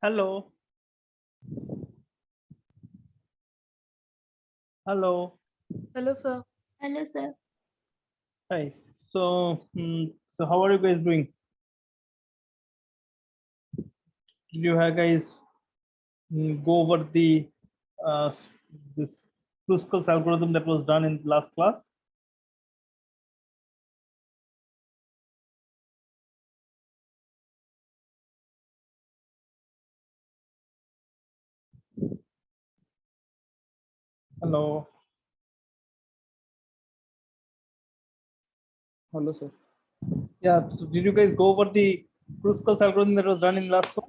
Hello. Hello. Hello, sir. Hello, sir. Hi. So how are you guys doing? Did you guys go over the this Kruskal's algorithm that was done in last class? Hello. Hello, sir. Yeah. So did you guys go over the Kruskal's algorithm that was done in last class?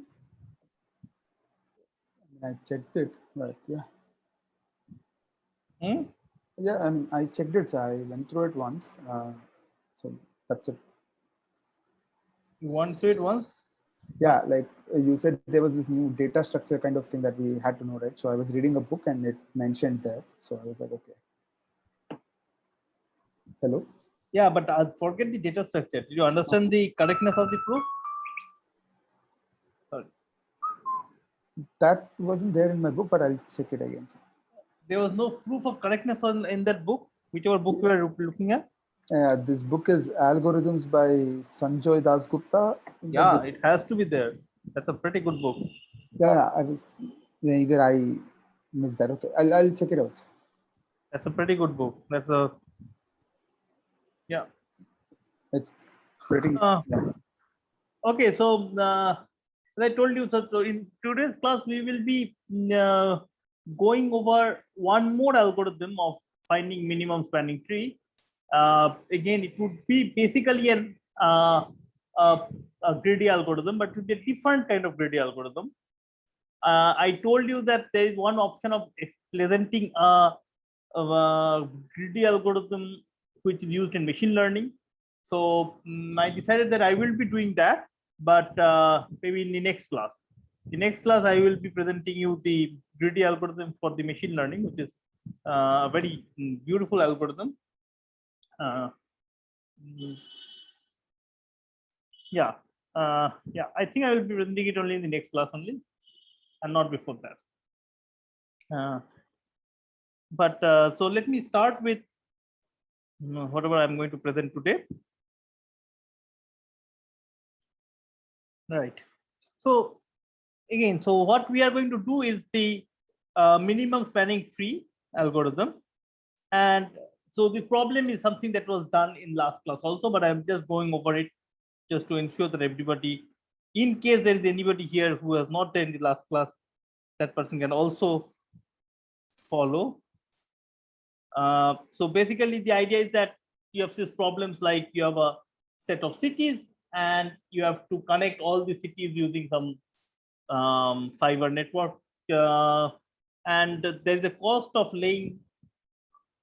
I checked it, but yeah, Hmm? I checked it. So I went through it once. So that's it. You went through it once? Yeah, like you said, there was this new data structure kind of thing that we had to know, right? So I was reading a book and it mentioned there. So I was like, okay. Hello. Yeah, but forget the data structure. Did you understand the correctness of the proof? Sorry. That wasn't there in my book, but I'll check it again. Sir. There was no proof of correctness in that book, whichever book we are looking at. This book is Algorithms by Sanjoy Dasgupta. Yeah, it has to be there. That's a pretty good book. Yeah, I was either I missed that. Okay, I'll check it out. That's a pretty good book. That's a yeah. It's pretty. Uh, Yeah. okay, so as I told you, so in today's class we will be going over one more algorithm of finding minimum spanning tree. Again, it would be basically a greedy algorithm, but it would be a different kind of greedy algorithm. I told you that there is one option of presenting a greedy algorithm which is used in machine learning. So I decided that I will be doing that, but maybe in the next class. The next class, I will be presenting you the greedy algorithm for the machine learning, which is a very beautiful algorithm. Yeah, yeah. I think I will be presenting it only in the next class only, and not before that. So let me start with whatever I'm going to present today. Right. So again, so what we are going to do is the minimum spanning tree algorithm. And so the problem is something that was done in last class also, but I'm just going over it just to ensure that everybody, in case there is anybody here who was not there in the last class, that person can also follow. So basically the idea is that you have these problems like you have a set of cities and you have to connect all the cities using some fiber network, and there is a cost of laying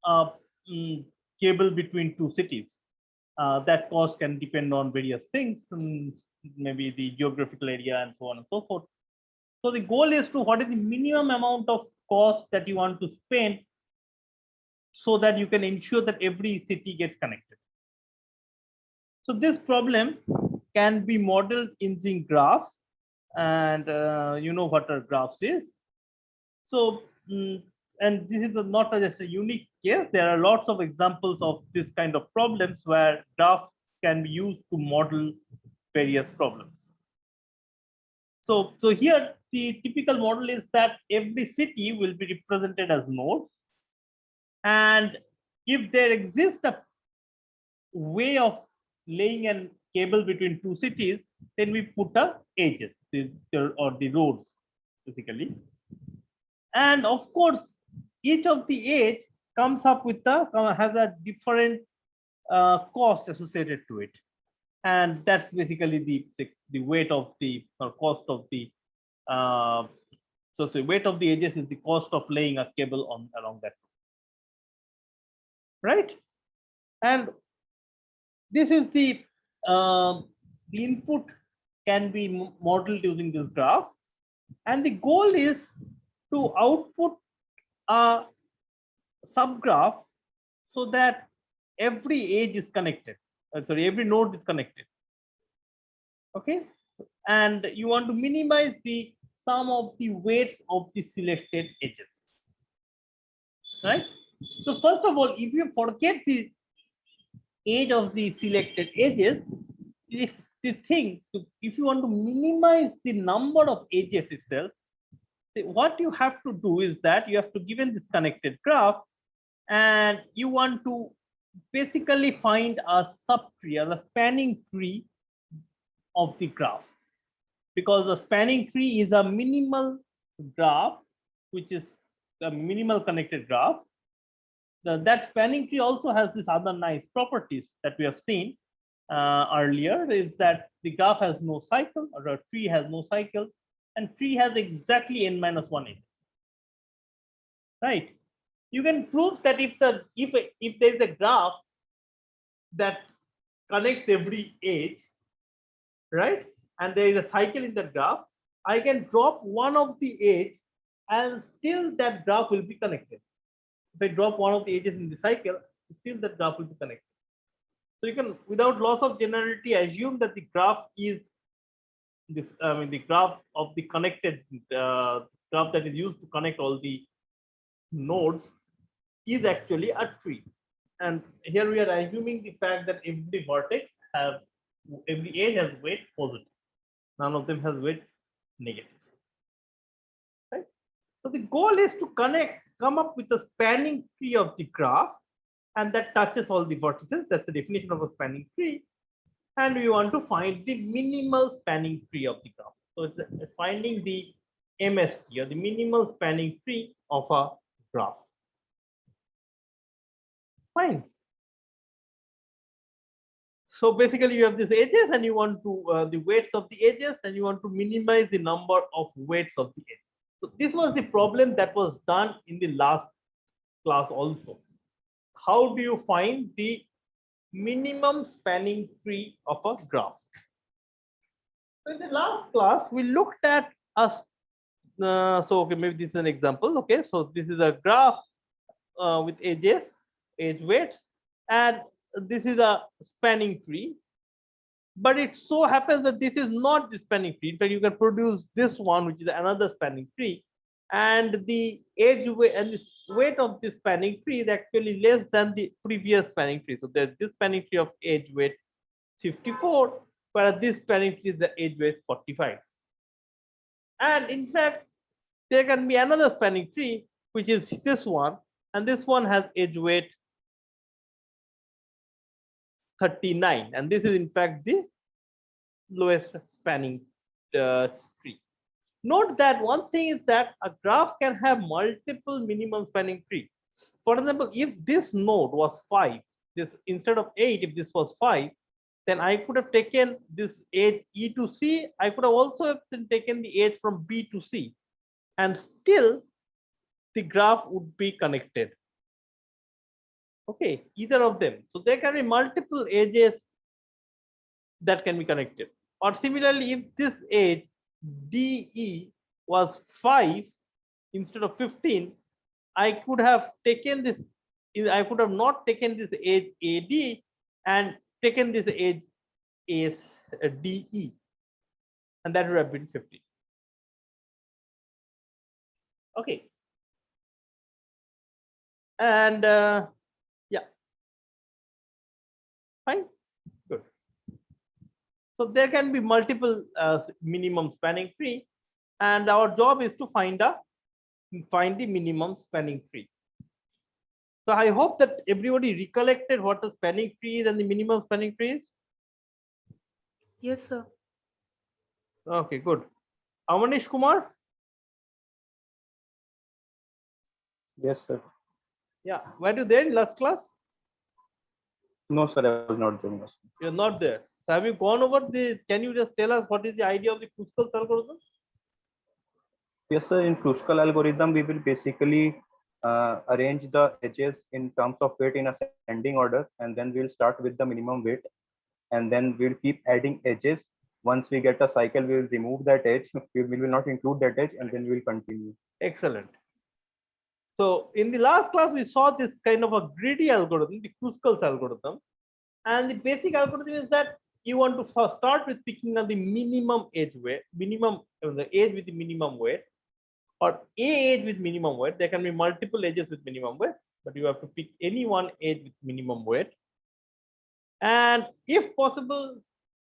a cable between two cities. That cost can depend on various things, maybe the geographical area and so on and so forth. So the goal is to what is the minimum amount of cost that you want to spend so that you can ensure that every city gets connected. So this problem can be modeled using graphs, and you know what a graphs is. So, and this is not just a unique case. There are lots of examples of this kind of problems where graphs can be used to model various problems. So here the typical model is that every city will be represented as nodes, and if there exists a way of laying a cable between two cities, then we put a edges or the roads basically. And of course, each of the edge comes up with has a different cost associated to it, and that's basically the weight of the or cost of the so the weight of the edges is the cost of laying a cable on along that, right? And this is the input can be modeled using this graph, and the goal is to output a subgraph so that every edge is connected. Sorry, every node is connected. Okay, and you want to minimize the sum of the weights of the selected edges, right? So first of all, if you forget the age of the selected edges, if if you want to minimize the number of edges itself, what you have to do is that you have to given this connected graph, and you want to basically find a subtree or a spanning tree of the graph, because the spanning tree is a minimal graph, which is a minimal connected graph. That spanning tree also has this other nice properties that we have seen earlier, is that the graph has no cycle, or a tree has no cycle, and tree has exactly n-1 edges, right? You can prove that if there is a graph that connects every edge, right, and there is a cycle in that graph, I can drop one of the edge and still that graph will be connected. If I drop one of the edges in the cycle, still that graph will be connected. So you can, without loss of generality, assume that the graph is this. The graph of the connected graph that is used to connect all the nodes is actually a tree. And here we are assuming the fact that every vertex have, every edge has weight positive. None of them has weight negative. Right. So the goal is to come up with a spanning tree of the graph, and that touches all the vertices. That's the definition of a spanning tree. And we want to find the minimal spanning tree of the graph. So it's finding the MST, or the minimal spanning tree of a graph. Fine. So basically you have these edges, and you want to the weights of the edges, and you want to minimize the number of weights of the edges. So this was the problem that was done in the last class also. How do you find the minimum spanning tree of a graph? So in the last class, we looked at us. So okay, maybe this is an example. Okay, so this is a graph with edges, edge weights, and this is a spanning tree. But it so happens that this is not the spanning tree. In fact, you can produce this one, which is another spanning tree, and the edge weight and the weight of this spanning tree is actually less than the previous spanning tree. So there's this spanning tree of edge weight 54, whereas this spanning tree is the edge weight 45. And in fact, there can be another spanning tree, which is this one, and this one has edge weight 39, and this is in fact the lowest spanning tree. Note that one thing is that a graph can have multiple minimum spanning tree. For example, if this node was 5, this instead of 8, if this was 5, then I could have taken this edge E to C. I could have also have taken the edge from B to C, and still the graph would be connected. Okay, either of them. So there can be multiple edges that can be connected. Or similarly, if this edge DE was 5 instead of 15, I could have taken this. I could have not taken this edge AD and taken this edge as DE, and that would have been 15. Okay, and yeah, fine, good. So there can be multiple minimum spanning tree, and our job is to find the minimum spanning tree. So I hope that everybody recollected what the spanning tree is and the minimum spanning tree is. Yes, sir. Okay, good. Amanish Kumar. Yes, sir. Yeah, were you there in last class? No, sir, I was not doing this. You're not there. So have you gone over the? Can you just tell us what is the idea of the Kruskal algorithm? Yes, sir. In Kruskal algorithm, we will basically arrange the edges in terms of weight in ascending order, and then we'll start with the minimum weight, and then we'll keep adding edges. Once we get a cycle, we will remove that edge. We will not include that edge, and then we'll continue. Excellent. So in the last class, we saw this kind of a greedy algorithm, the Kruskal algorithm. And the basic algorithm is that you want to start with picking on the minimum edge weight, the edge with the minimum weight, or a edge with minimum weight. There can be multiple edges with minimum weight, but you have to pick any one edge with minimum weight. And if possible,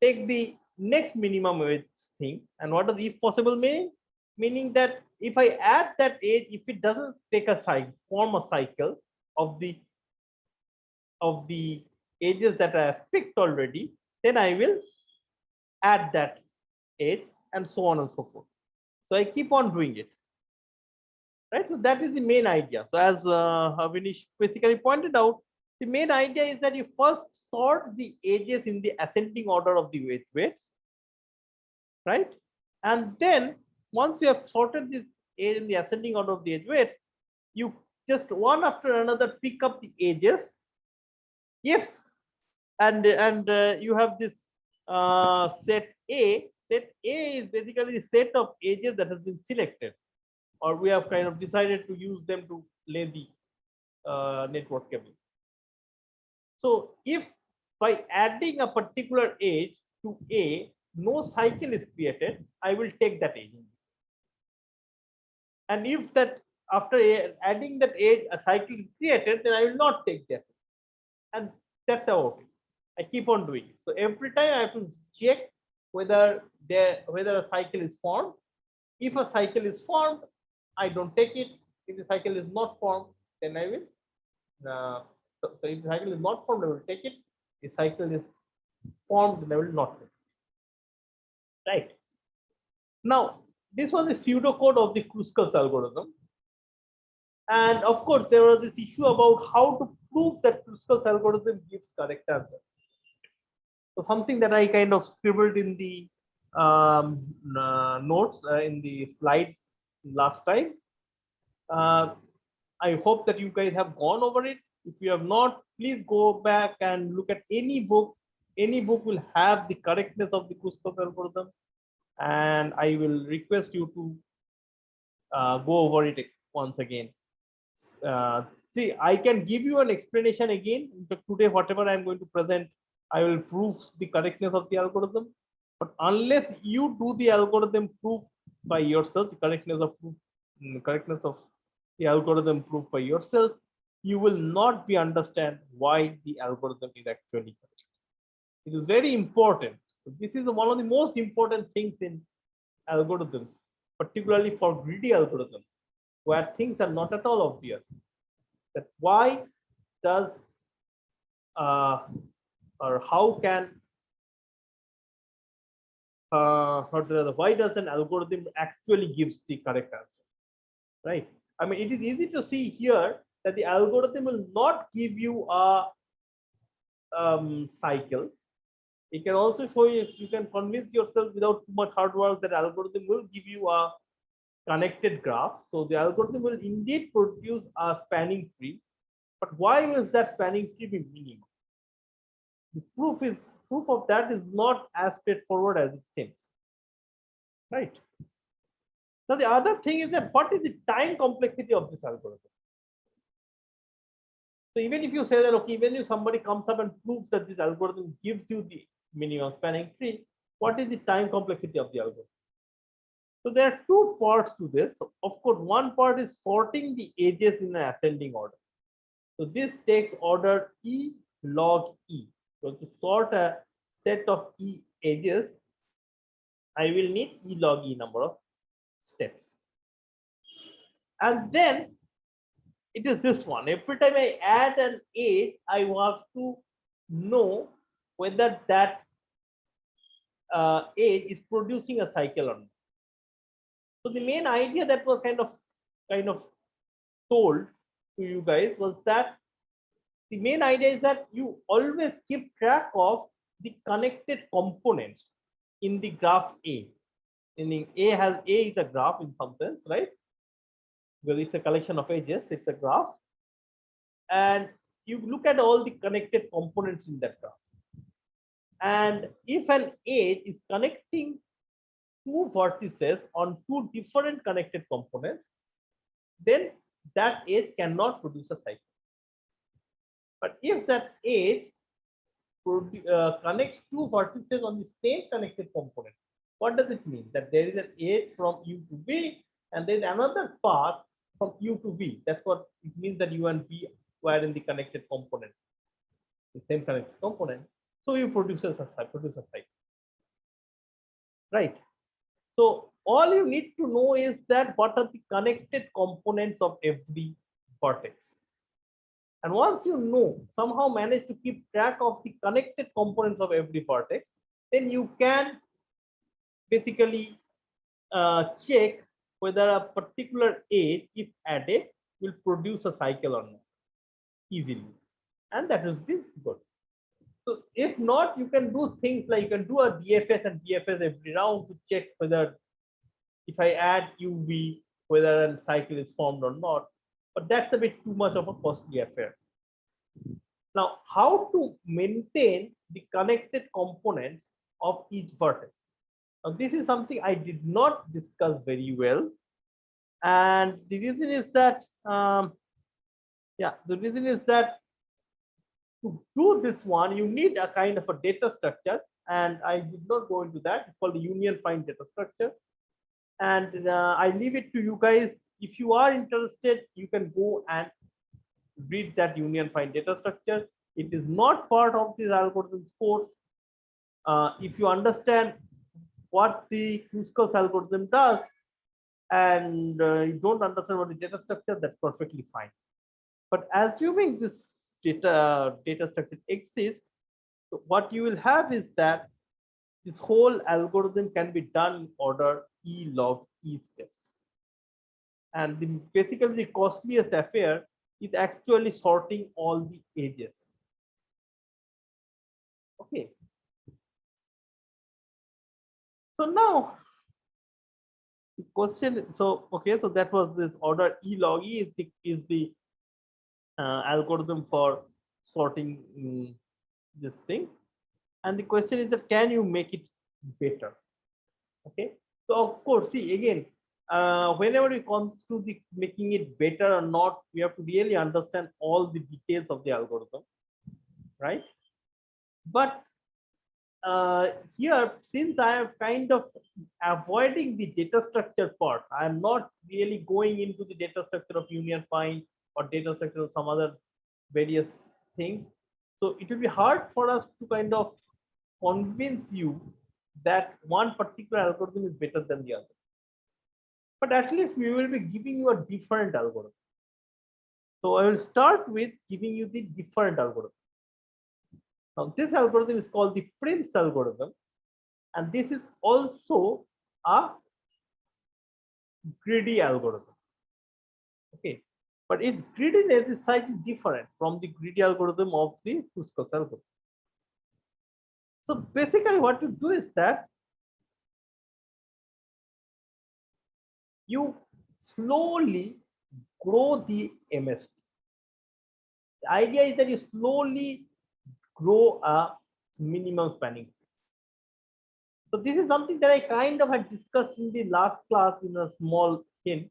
take the next minimum edge thing. And what does if possible mean? Meaning that if I add that edge, if it doesn't take a cycle, form a cycle of the edges that I have picked already, then I will add that edge and so on and so forth. So I keep on doing it. Right, so that is the main idea. So as Avinish basically pointed out, the main idea is that you first sort the edges in the ascending order of the weights, right? And then once you have sorted this edge in the ascending order of the edge weights, you just one after another pick up the edges. If and you have this set A. Set A is basically the set of edges that has been selected, or we have kind of decided to use them to lay the network cable. So if by adding a particular edge to A, no cycle is created, I will take that edge. And if that after adding that edge, a cycle is created, then I will not take that. And that's about it. I keep on doing it. So every time I have to check whether a cycle is formed. If a cycle is formed, I don't take it. If the cycle is not formed, then I will. So if the cycle is not formed, I will take it. If the cycle is formed, then I will not take it. Right. Now, this was the pseudocode of the Kruskal's algorithm. And of course, there was this issue about how to prove that Kruskal's algorithm gives correct answer. So something that I kind of scribbled in the notes in the slides last time. I hope that you guys have gone over it. If you have not, please go back and look at any book. Any book will have the correctness of the Kruskal's algorithm, and I will request you to go over it once again. See, I can give you an explanation again. But today, whatever I'm going to present, I will prove the correctness of the algorithm. But unless you do the algorithm proof by yourself, the correctness of the algorithm proof by yourself, you will not be understand why the algorithm is actually correct. It is very important. So this is one of the most important things in algorithms, particularly for greedy algorithms, where things are not at all obvious. That why does or how can why does an algorithm actually gives the correct answer, right? I mean, it is easy to see here that the algorithm will not give you a cycle. It can also show you, you can convince yourself without too much hard work that algorithm will give you a connected graph. So the algorithm will indeed produce a spanning tree. But why is that spanning tree be minimum? The proof of that is not as straightforward as it seems, right? Now the other thing is that what is the time complexity of this algorithm? So even if you say that, okay, even if somebody comes up and proves that this algorithm gives you the minimum spanning tree, what is the time complexity of the algorithm? So there are two parts to this. So of course, one part is sorting the edges in an ascending order. So this takes order E log E. So to sort a set of E edges, I will need E log E number of steps. And then it is this one. Every time I add an edge, I have to know whether that edge is producing a cycle or not. So the main idea that was kind of told to you guys was that the main idea is that you always keep track of the connected components in the graph A. Meaning A is a graph in some sense, right? Because it's a collection of edges, it's a graph. And you look at all the connected components in that graph. And if an edge is connecting two vertices on two different connected components, then that edge cannot produce a cycle. But if that edge connects two vertices on the same connected component. What does it mean? That there is an edge from U to V and there is another path from U to V. That's what it means that U and V were in the connected component, the same connected component. So you produce a cycle. Right. So all you need to know is that what are the connected components of every vertex. And once you know, somehow manage to keep track of the connected components of every vertex, then you can basically check whether a particular edge, if added, will produce a cycle or not easily. And that will be good. So if not, you can do things like you can do a DFS and BFS every round to check whether if I add UV, whether a cycle is formed or not. But that's a bit too much of a costly affair. Now, how to maintain the connected components of each vertex? Now, this is something I did not discuss very well. And the reason is that, the reason is that to do this one, you need a kind of a data structure. And I did not go into that. It's called the union find data structure. And I leave it to you guys. If you are interested, you can go and read that union find data structure. It is not part of this algorithms course. If you understand what the Kruskal's algorithm does and you don't understand what the data structure, that's perfectly fine. But assuming this data structure exists, so what you will have is that this whole algorithm can be done in order E log E steps. And basically the costliest affair is actually sorting all the edges. Okay. So now the question, so okay, so that was this order E log E is the algorithm for sorting this thing. And the question is that can you make it better? Okay. So of course, see again, whenever it comes to the making it better or not, we have to really understand all the details of the algorithm, right? But here, since I am kind of avoiding the data structure part, I am not really going into the data structure of union find or data structure of some other various things. So it will be hard for us to kind of convince you that one particular algorithm is better than the other. But at least we will be giving you a different algorithm. So I will start with giving you the different algorithm. Now this algorithm is called the Prince algorithm, and this is also a greedy algorithm. Okay, but its greediness is slightly different from the greedy algorithm of the Kruskal's algorithm. So basically what you do is that you slowly grow the MST. The idea is that you slowly grow a minimum spanning tree. So this is something that I kind of had discussed in the last class in a small hint.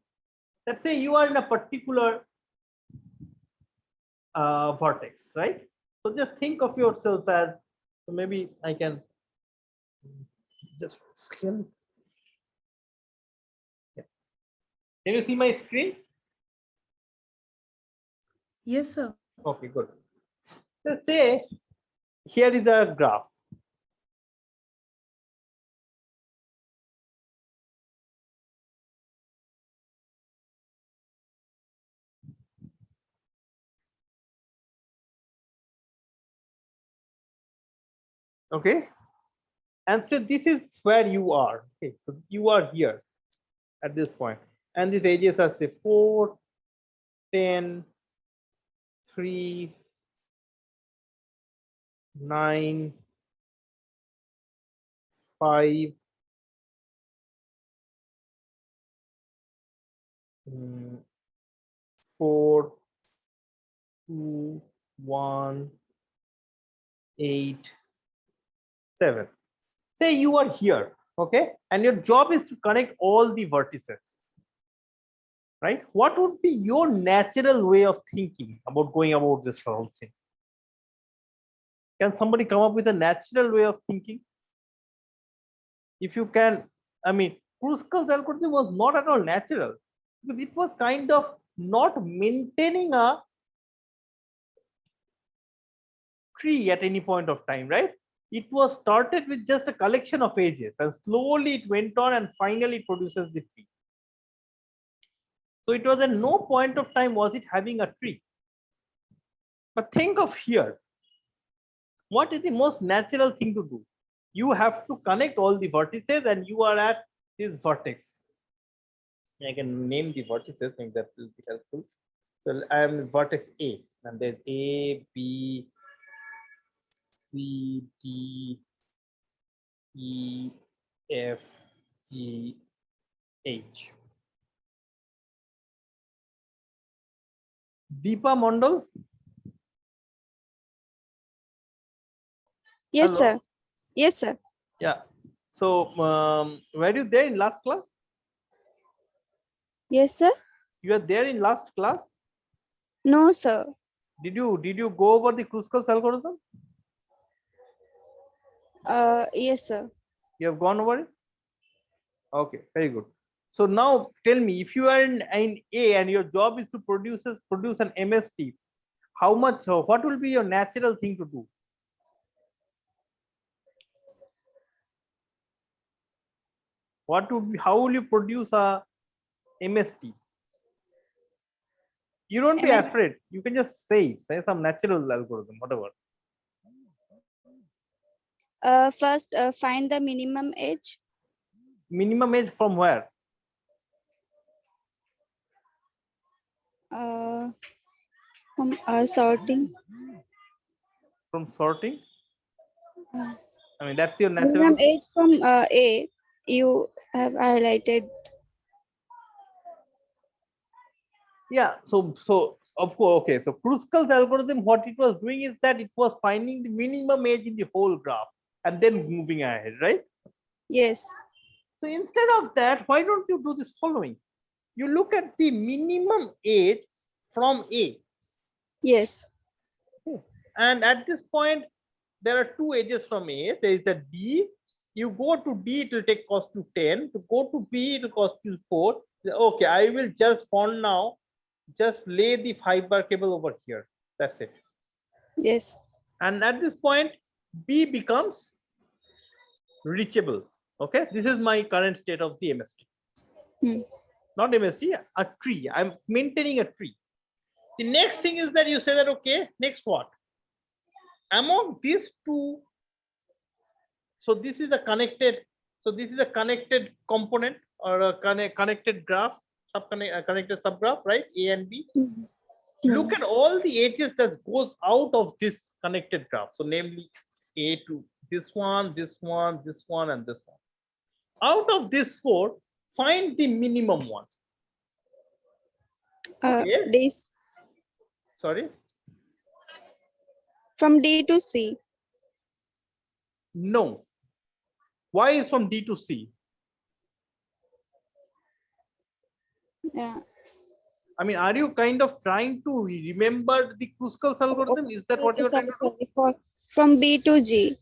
Let's say you are in a particular vertex, right? So just think of yourself as, so maybe I can just scale. Yeah. Can you see my screen? Yes, sir. Okay, good. Let's say here is a graph. Okay. And so this is where you are. Okay, so you are here at this point. And these edges are say 4, 10, 3, 9, 5, 4, 2, 1, 8, 7. Say you are here, okay, and your job is to connect all the vertices, right? What would be your natural way of thinking about going about this whole thing? Can somebody come up with a natural way of thinking? If you can, I mean, Kruskal's algorithm was not at all natural because it was kind of not maintaining a tree at any point of time, right? It was started with just a collection of edges and slowly it went on and finally produces the tree. So it was at no point of time was it having a tree. But think of here, what is the most natural thing to do? You have to connect all the vertices and you are at this vertex. I can name the vertices, maybe that will be helpful. So I am vertex A and there's A, B, C, D, E, F, G, H. Deepa Mondal? Yes, Hello? sir. Yes, sir. Yeah. So were you there in last class? Yes, sir. You are there in last class? No, sir. Did you go over the Kruskal's algorithm? Yes, sir. You have gone over it? Okay, very good. So now tell me, if you are in A and your job is to produce an MST, how much, what will be your natural thing to do? What would be, how will you produce a MST? You don't be MS afraid. You can just say some natural algorithm, whatever. First, find the minimum edge. Minimum edge from where? From sorting. From sorting? Uh, I mean, that's your natural. Minimum edge from A. You have highlighted. Yeah, so of course, okay. So Kruskal's algorithm, what it was doing is that it was finding the minimum edge in the whole graph and then moving ahead, right? Yes. So instead of that, why don't you do this following? You look at the minimum edge from A. Yes. And at this point, there are two edges from A. There is a D. You go to D, it will take cost to 10. To go to B, it will cost you 4. Okay, I will just for now just lay the 5-bar cable over here. That's it. Yes. And at this point, B becomes reachable. Okay, this is my current state of the MST. Not MST, a tree. I'm maintaining a tree. The next thing is that you say that, okay, next what? Among these two, so this is a connected, so this is a connected component or a connected graph, connected subgraph, right? A and B. Look at all the edges that goes out of this connected graph. So namely A to this one, this one, this one, and this one. Out of this 4, find the minimum one. Okay. This Sorry. from D to C. No. Why is from D to C? Yeah. I mean, are you kind of trying to remember the Kruskal's algorithm? Is that what you're trying to do? From B to G.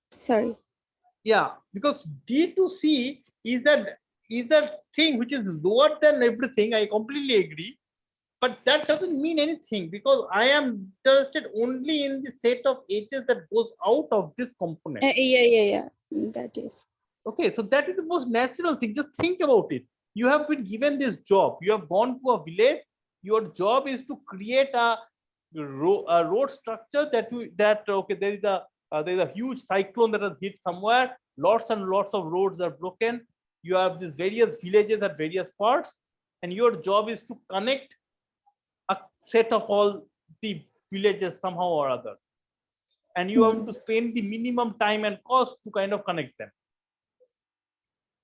Sorry. Yeah, because D to C is a thing which is lower than everything. I completely agree. But that doesn't mean anything because I am interested only in the set of edges that goes out of this component. Yeah. That is. Okay, so that is the most natural thing. Just think about it. You have been given this job. You have gone to a village. Your job is to create a road structure okay, there is a huge cyclone that has hit somewhere. Lots and lots of roads are broken. You have these various villages at various parts, and your job is to connect a set of all the villages somehow or other. And you have to spend the minimum time and cost to kind of connect them.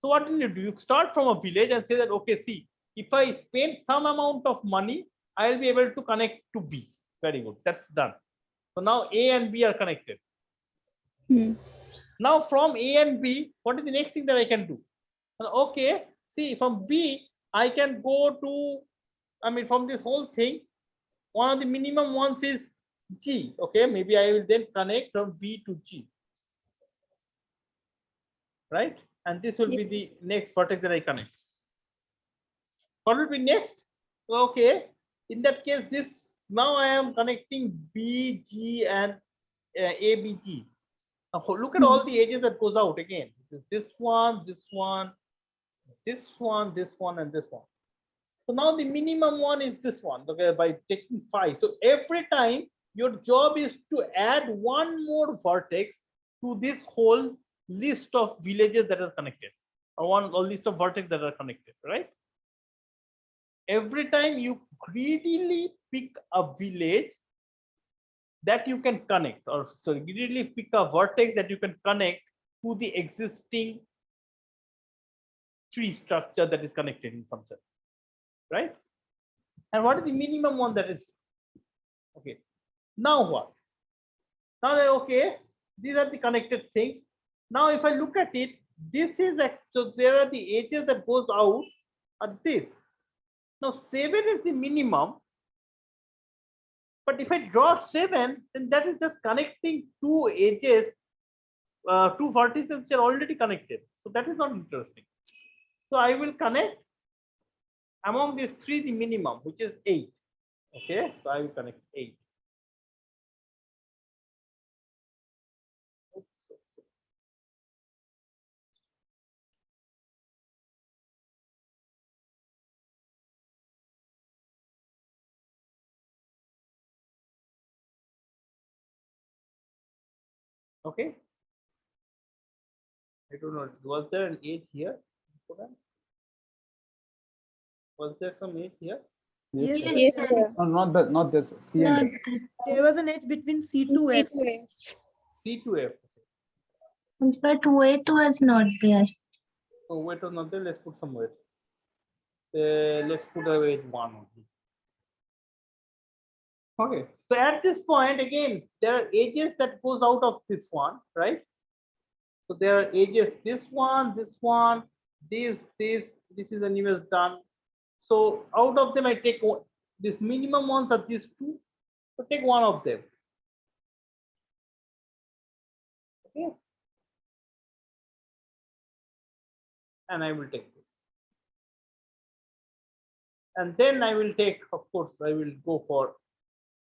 So what do? You start from a village and say that, okay, see, if I spend some amount of money, I'll be able to connect to B. Very good. That's done. So now A and B are connected. Now from A and B, what is the next thing that I can do? Okay, see, from B, I can go to, I mean, from this whole thing, one of the minimum ones is G. Okay, maybe I will then connect from B to G. Right? And this will be Yes. the next vertex that I connect. What will be next? Okay, in that case, this now I am connecting B, G, and A, B, G. Now look at all the edges that goes out again. This one, this one, this one, this one, and this one. So now the minimum one is this one, okay, by taking 5. So every time your job is to add one more vertex to this whole list of villages that are connected, or one or list of vertex that are connected, right? Every time you greedily pick a village that you can connect, or sorry, greedily pick a vertex that you can connect to the existing tree structure that is connected in some sense, right? And what is the minimum one that is? Okay, now what? Now that okay, these are the connected things. Now if I look at it, this is so there are the edges that goes out at this. Now 7 is the minimum, but if I draw 7, then that is just connecting two edges, two vertices which are already connected. So that is not interesting. So I will connect among these three the minimum, which is 8. Okay, so I will connect 8. Okay, I don't know. Was there an 8 here? Was there some 8 here? Yes, sir. Yes, sir. No, not this. C No, and there was an edge between C to F. C2F. C to F. But weight was not there. So weight was not there. Let's put some weight. Let's put a weight 1 only. Okay. So at this point, again, there are edges that goes out of this one, right? So there are edges. This one, this is the newest done. So out of them, I take one. This minimum ones are these two. So take one of them. Okay. And I will take this. And then I will take, of course, I will go for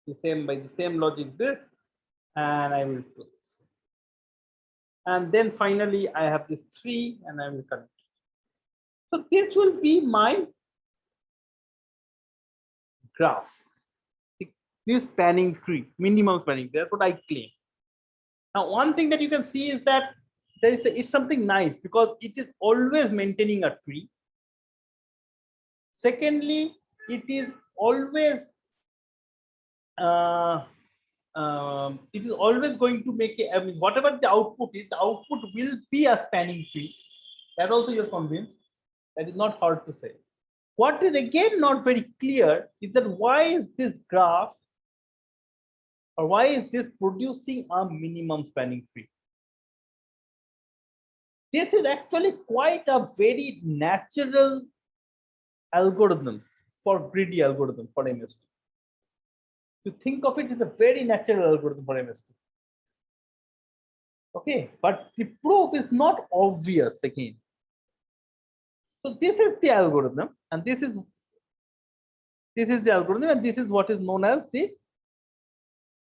the same by the same logic this, and I will do this. And then finally I have this 3 and I will connect. So this will be my graph. This spanning tree, minimum spanning, that's what I claim. Now one thing that you can see is that there is it's something nice because it is always maintaining a tree. Secondly, it is always going to make it, I mean, whatever the output is, the output will be a spanning tree. That also you're convinced. That is not hard to say. What is again not very clear is that why is this graph, or why is this producing a minimum spanning tree? This is actually quite a very natural algorithm for greedy algorithm for MST. To think of it, is a very natural algorithm for MST. Okay, but the proof is not obvious again. So this is the algorithm, and this is the algorithm, and this is what is known as the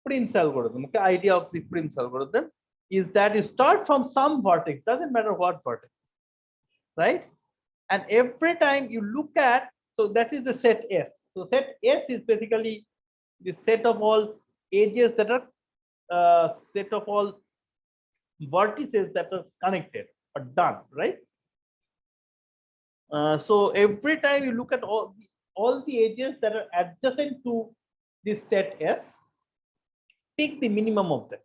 Prim's algorithm. Okay, idea of the Prim's algorithm is that you start from some vertex, doesn't matter what vertex, right? And every time you look at, so that is the set S. So set S is basically the set of all edges that are set of all vertices that are connected or done, right? So every time you look at all the edges that are adjacent to this set S, pick the minimum of them.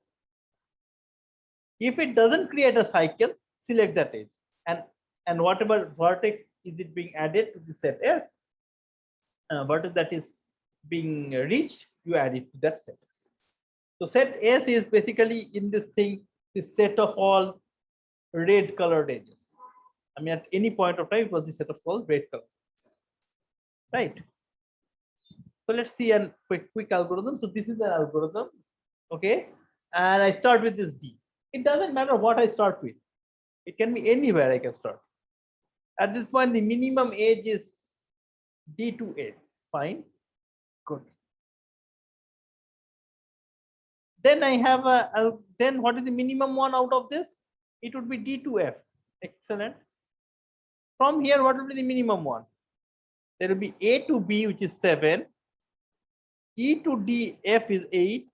If it doesn't create a cycle, select that edge, and whatever vertex is it being added to the set S, vertex that is being reached, you add it to that set S. So set S is basically in this thing, this set of all red colored edges. I mean, at any point of time, it was the set of all red color, right? So let's see a quick algorithm. So this is the algorithm, okay? And I start with this D. It doesn't matter what I start with. It can be anywhere I can start. At this point, the minimum age is D to A. Fine, good. Then I have then what is the minimum one out of this? It would be D to F. Excellent. From here, what will be the minimum one? There will be A to B, which is 7. E to D, F is 8.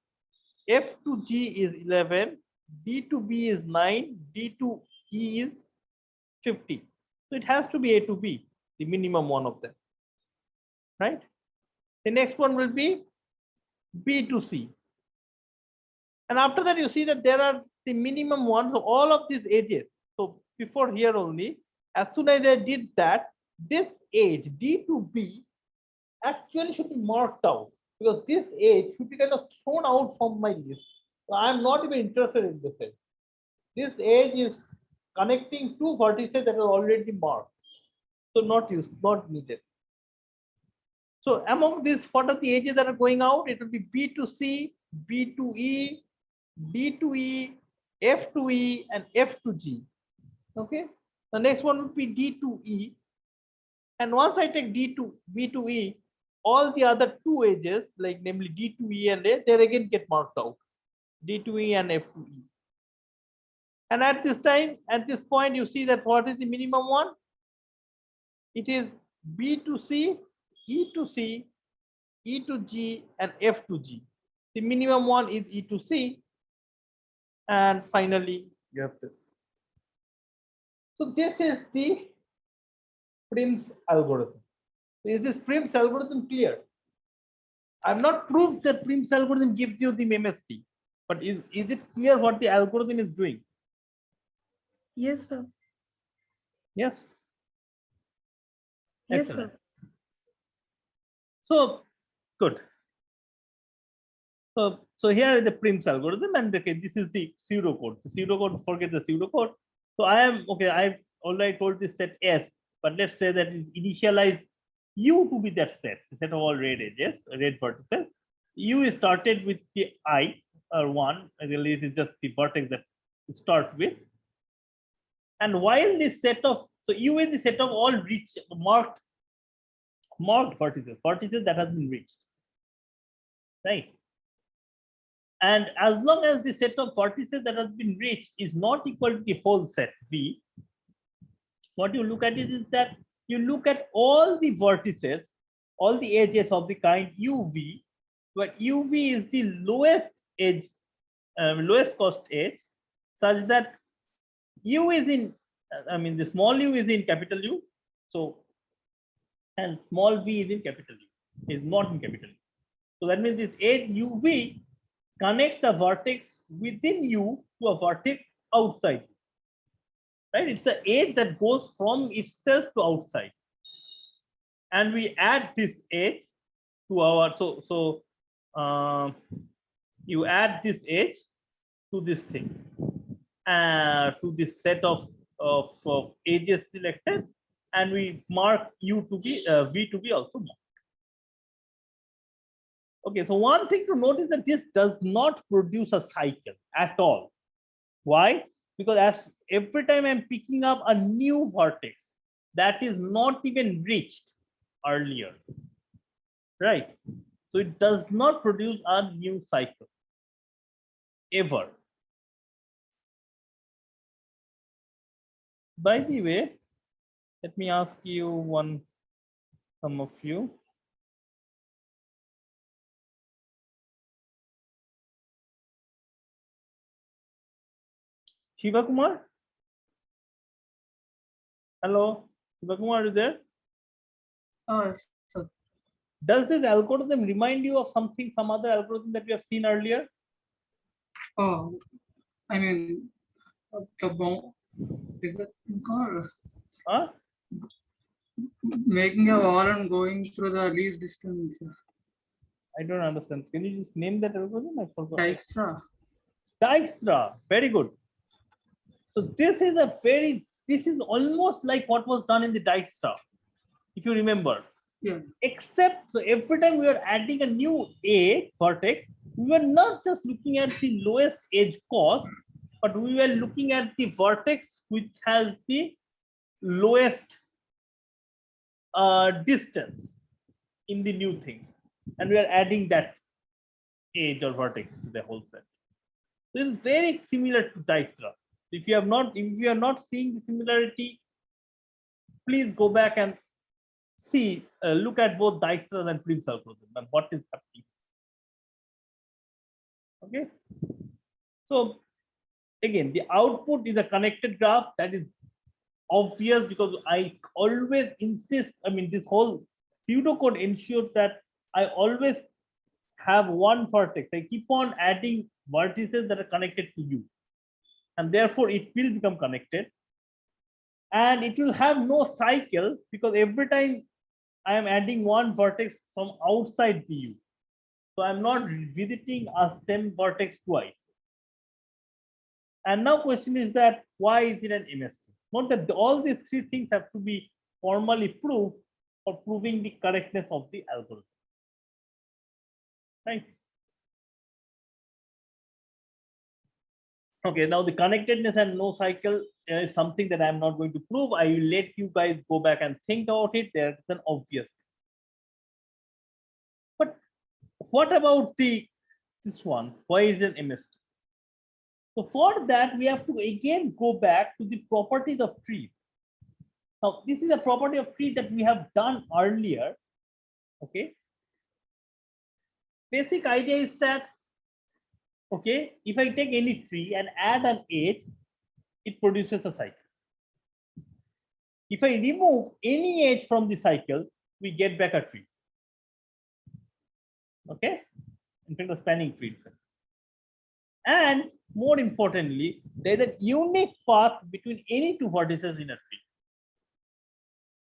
F to G is 11. D to B is 9. D to E is 50. So it has to be A to B, the minimum one of them. Right? The next one will be B to C. And after that, you see that there are the minimum ones of all of these ages. So before here only, as soon as I did that, this age D to B actually should be marked out, because this age should be kind of thrown out from my list. So I'm not even interested in this age. This age is connecting two vertices that are already marked. So not used, not needed. So among these, what are the ages that are going out? It will be B to C, B to E, D to E, F to E, and F to G. Okay. The next one would be D to E. And once I take D to B to E, all the other two edges, like namely D to E and A, they again get marked out. D to E and F to E. And at this time, at this point, you see that what is the minimum one? It is B to C, E to C, E to G, and F to G. The minimum one is E to C. And finally, you have this. So this is the Prim's algorithm. Is this Prim's algorithm clear? I've not proved that Prim's algorithm gives you the MST, but is it clear what the algorithm is doing? Yes, sir. Yes. Yes, Excellent. sir. So good. So here is the Prim's algorithm, and okay, this is the pseudocode. The pseudocode, forget the pseudocode. So I am okay. I've already told this set S, but let's say that it initialize U to be that set, the set of all red edges, red vertices. U is started with the I or 1. Really, it is just the vertex that you start with. And while this set of, so U is the set of all reached marked vertices that has been reached, right? And as long as the set of vertices that has been reached is not equal to the whole set V, what you look at is that you look at all the vertices, all the edges of the kind UV, where UV is the lowest edge, lowest cost edge, such that U is in, I mean, the small u is in capital U. So, and small v is in capital U, is not in capital U. So that means this edge UV connects a vertex within U to a vertex outside U. Right? It's the edge that goes from itself to outside. And we add this edge to our, you add this edge to this thing, to this set of edges selected, and we mark U to be, V to be also marked. Okay, so one thing to note is that this does not produce a cycle at all. Why? Because as every time I'm picking up a new vertex that is not even reached earlier, right? So it does not produce a new cycle ever. By the way, let me ask you some of you. Shiva Kumar? Hello, Shiva Kumar, are you there? So Does this algorithm remind you of something, some other algorithm that we have seen earlier? oh, I mean, the bomb is it Huh? making a wall and going through the least distance? I don't understand. Can you just name that algorithm? I forgot. Dijkstra. Dijkstra. Very good. So this is almost like what was done in the Dijkstra, if you remember. Yeah. Except so every time we are adding a new A vertex, we were not just looking at the lowest edge cost, but we were looking at the vertex which has the lowest distance in the new things, and we are adding that edge or vertex to the whole set. This is very similar to Dijkstra. If you are not seeing the similarity, please go back and see, look at both Dijkstra and Prim's algorithm and what is happening. Okay. So again, the output is a connected graph. That is obvious because I always insist. I mean, this whole pseudocode ensures that I always have one vertex. I keep on adding vertices that are connected to you, and therefore it will become connected. And it will have no cycle because every time I am adding one vertex from outside the U. So I'm not visiting a same vertex twice. And now question is that why is it an MST? Note that all these three things have to be formally proved for proving the correctness of the algorithm. Right? Okay, now the connectedness and no cycle is something that I'm not going to prove. I will let you guys go back and think about it. There's an obvious. But what about this one? Why is it MST? So for that, we have to again go back to the properties of trees. Now, this is a property of tree that we have done earlier. Okay. Basic idea is that, okay, if I take any tree and add an edge, it produces a cycle. If I remove any edge from the cycle, we get back a tree. Okay, in fact, a spanning tree. And more importantly, there's a unique path between any two vertices in a tree.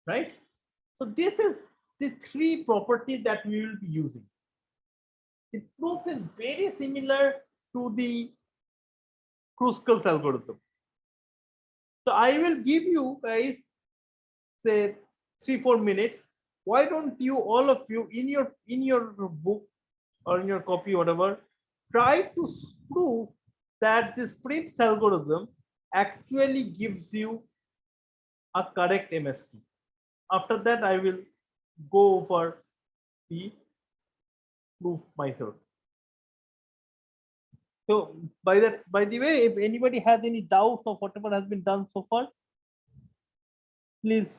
Right? So this is the three properties that we will be using. The proof is very similar to the Kruskal's algorithm. So I will give you guys, say 3-4 minutes. Why don't you, all of you, in your book or in your copy, whatever, try to prove that this Prim's algorithm actually gives you a correct MST. After that, I will go over the proof myself. So by the way, if anybody has any doubts of whatever has been done so far, please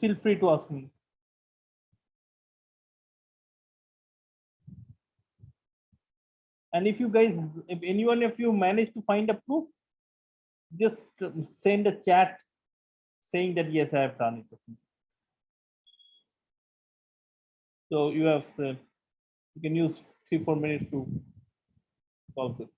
feel free to ask me. And if you guys, if anyone of you manage to find a proof, just send a chat saying that yes, I have done it. So you have, you can use 3-4 minutes to solve this.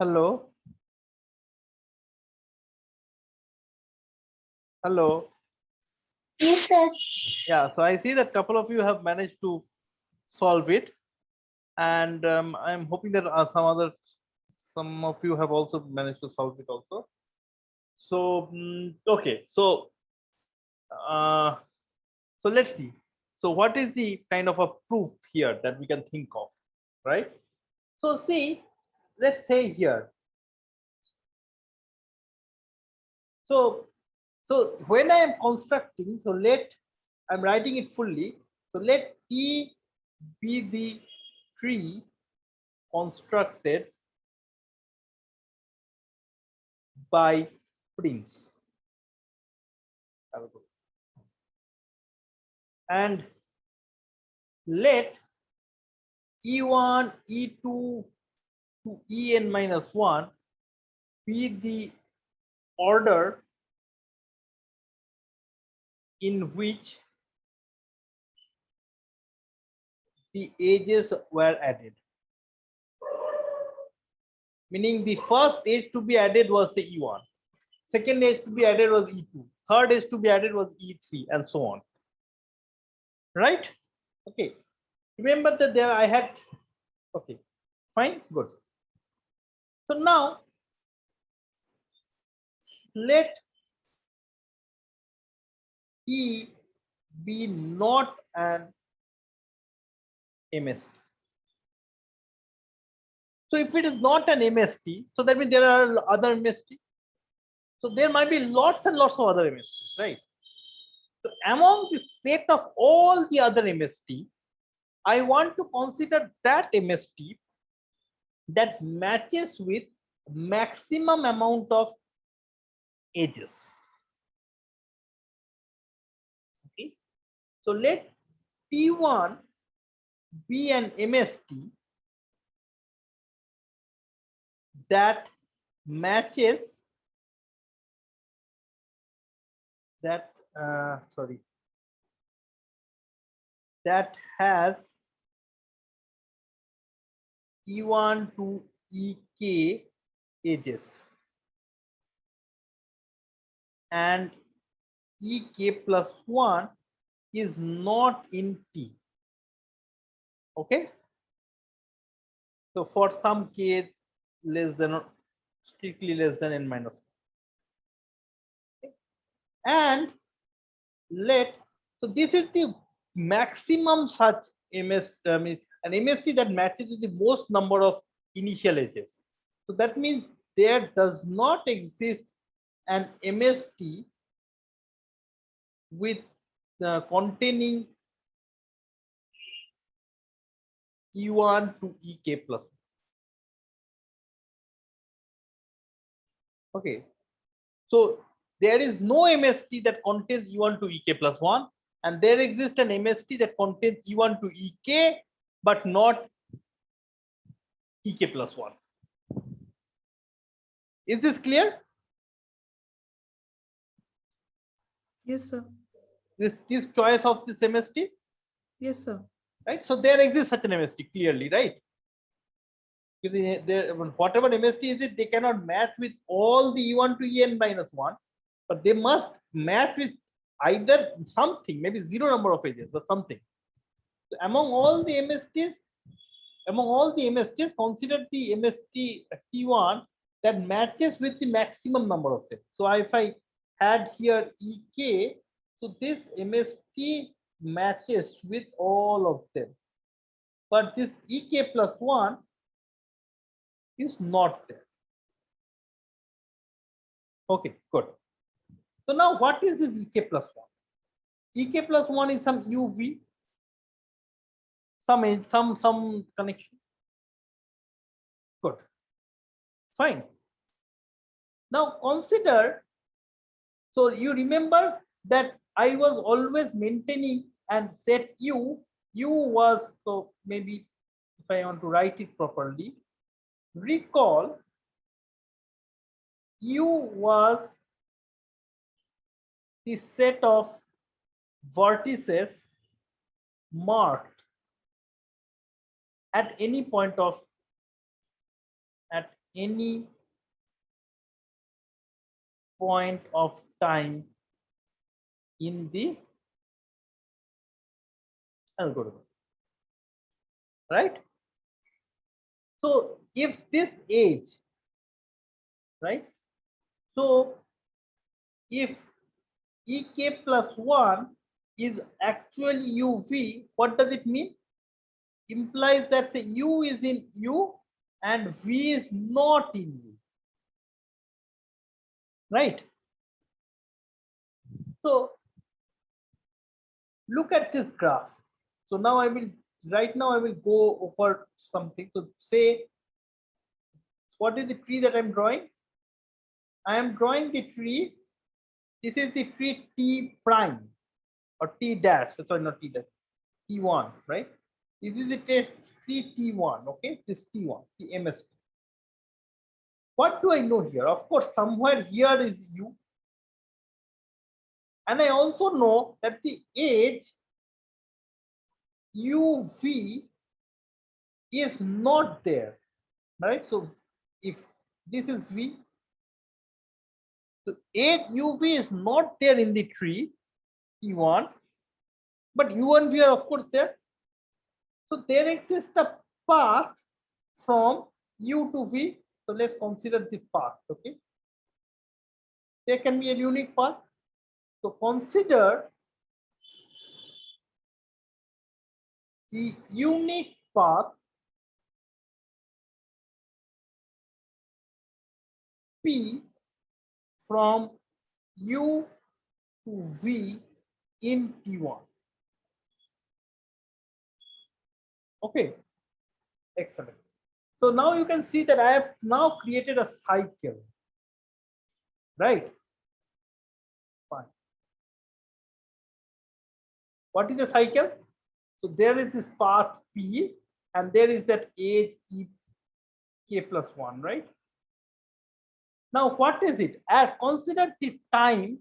Hello. Hello. Yes, sir. Yeah, so I see that couple of you have managed to solve it, and I'm hoping that some of you have also managed to solve it also. So okay, so so let's see. So what is the kind of a proof here that we can think of, right? So see, let's say here. So when I am constructing, so I'm writing it fully. So let T be the tree constructed by prims. And let E1, E2 to En minus 1 be the order in which the edges were added. Meaning the first edge to be added was the E1, second edge to be added was E2, third edge to be added was E3, and so on. Right? Okay. Remember that there I had, okay, fine, good. So now let E be not an MST. So if it is not an MST, so that means there are other MST. So there might be lots and lots of other MSTs, right? So among the set of all the other MST, I want to consider that MST that matches with maximum amount of edges. Okay. So let T1 be an MST that matches that that has E1 to EK edges and EK plus 1 is not in T. Okay. So for some K less than or strictly less than N minus 1. Okay. And so this is the maximum such MS, an MST that matches with the most number of initial edges. So that means there does not exist an MST with containing E1 to EK plus 1. Okay. So there is no MST that contains E1 to EK plus 1, and there exists an MST that contains E1 to EK, but not EK plus 1. Is this clear? Yes, sir. This choice of this MST, Yes, sir. right? So there exists such an MST clearly, right? Whatever MST is it, they cannot match with all the E1 to En minus 1, but they must match with either something, maybe zero number of edges, but something. So among all the MSTs, consider the MST T1 that matches with the maximum number of them. So if I had here EK, so this MST matches with all of them, but this EK plus 1 is not there. Okay, good. So now what is this EK plus 1? EK plus 1 is some UV, some connection. Good. Fine. Now consider, so you remember that I was always maintaining and set U was, so maybe if I want to write it properly, recall U was the set of vertices marked at any point of any point of time in the algorithm, right? So if this age, right? So if ek plus 1 is actually uv, what does it mean? Implies that say u is in u and v is not in u, right? So look at this graph. So now I will go over something. So say, what is the tree that I'm drawing? I am drawing the tree. This is the tree T prime or T dash. Sorry, not T dash. T1, right? This is the tree T1. Okay, this T1, the MST. What do I know here? Of course, somewhere here is U. And I also know that the age UV is not there, right? So if this is V, so age UV is not there in the tree T1, but U and V are of course there. So there exists a path from U to V. So let's consider the path, okay? There can be a unique path. So consider the unique path P from U to V in T1. Okay, excellent. So now you can see that I have now created a cycle, right? Fine. What is the cycle? So there is this path P and there is that age E k plus 1, right? Now what is it? Consider the time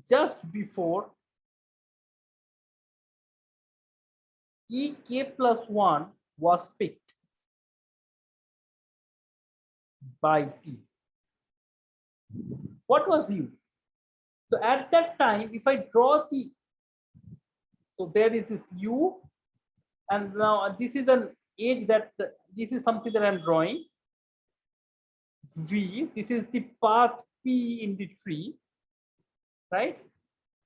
just before ek plus 1 was picked by T. What was U? So at that time, if I draw the, so there is this U, and now this is an age that this is something that I'm drawing. V, this is the path P in the tree, right?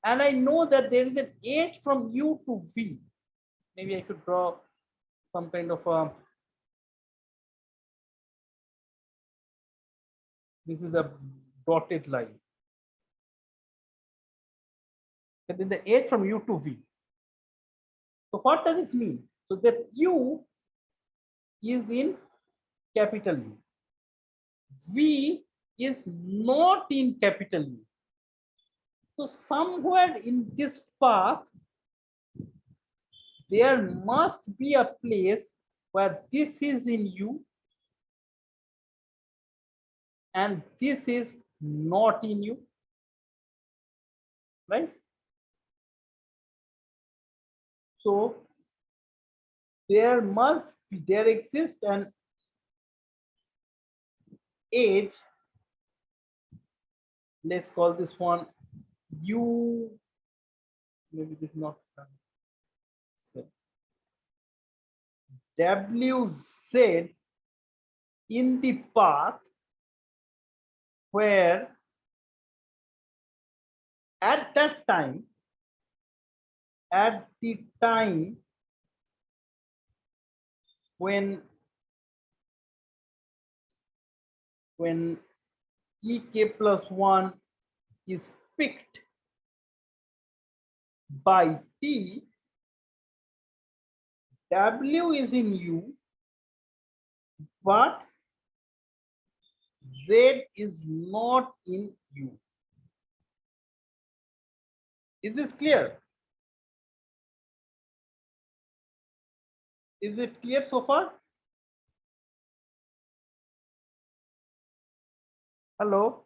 And I know that there is an age from U to V. Maybe I should draw some kind of a, this is a dotted line. And then the age from U to V. So what does it mean? So that U is in capital U. V is not in capital U. So somewhere in this path, there must be a place where this is in U and this is not in U, right? So there exists an age, let's call this one U, maybe this is not, so WZ in the path where at that time, at the time when ek plus 1 is picked by T, W is in U, but Z is not in U. Is this clear? Is it clear so far? Hello?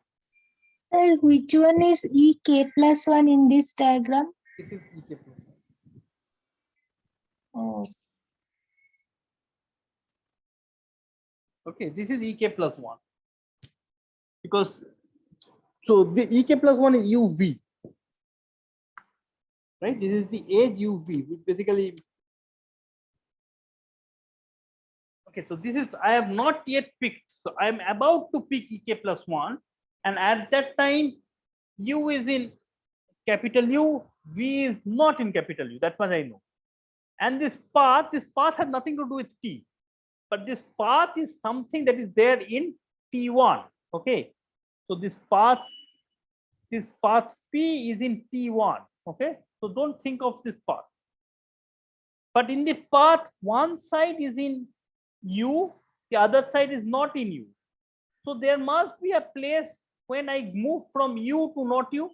Sir, which one is ek plus 1 in this diagram? This is ek plus 1. Oh, Okay, this is ek plus 1. Because so the ek plus 1 is uv. Right? This is the age uv, which basically. Okay, so this is, I have not yet picked. So I am about to pick ek plus 1. And at that time, u is in capital U, v is not in capital U. That's what I know. And this path has nothing to do with t. But this path is something that is there in T1. Okay. So this path P is in T1. Okay. So don't think of this path. But in the path, one side is in U, the other side is not in U. So there must be a place when I move from U to not U.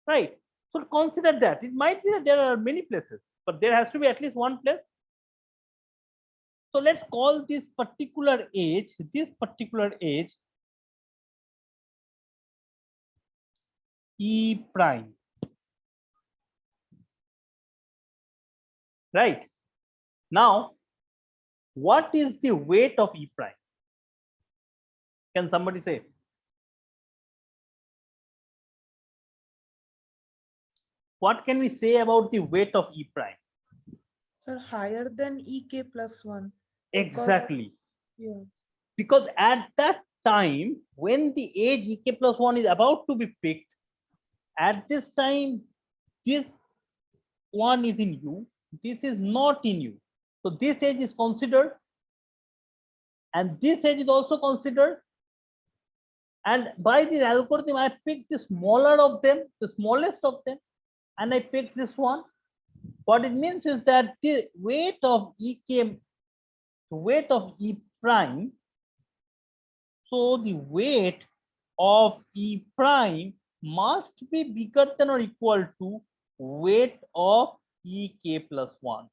Right. So consider that. It might be that there are many places, but there has to be at least one place. So let's call this particular edge E prime. Right. Now, what is the weight of E prime? Can somebody say? What can we say about the weight of E prime? Sir, higher than ek plus 1. Exactly. Yeah. Because at that time, when the age ek plus 1 is about to be picked, at this time, this one is in U, this is not in U. So this edge is considered, and this edge is also considered. And by this algorithm, I picked the smaller of them, the smallest of them, and I picked this one. What it means is that the weight of E prime, so the weight of E prime must be bigger than or equal to weight of ek plus 1.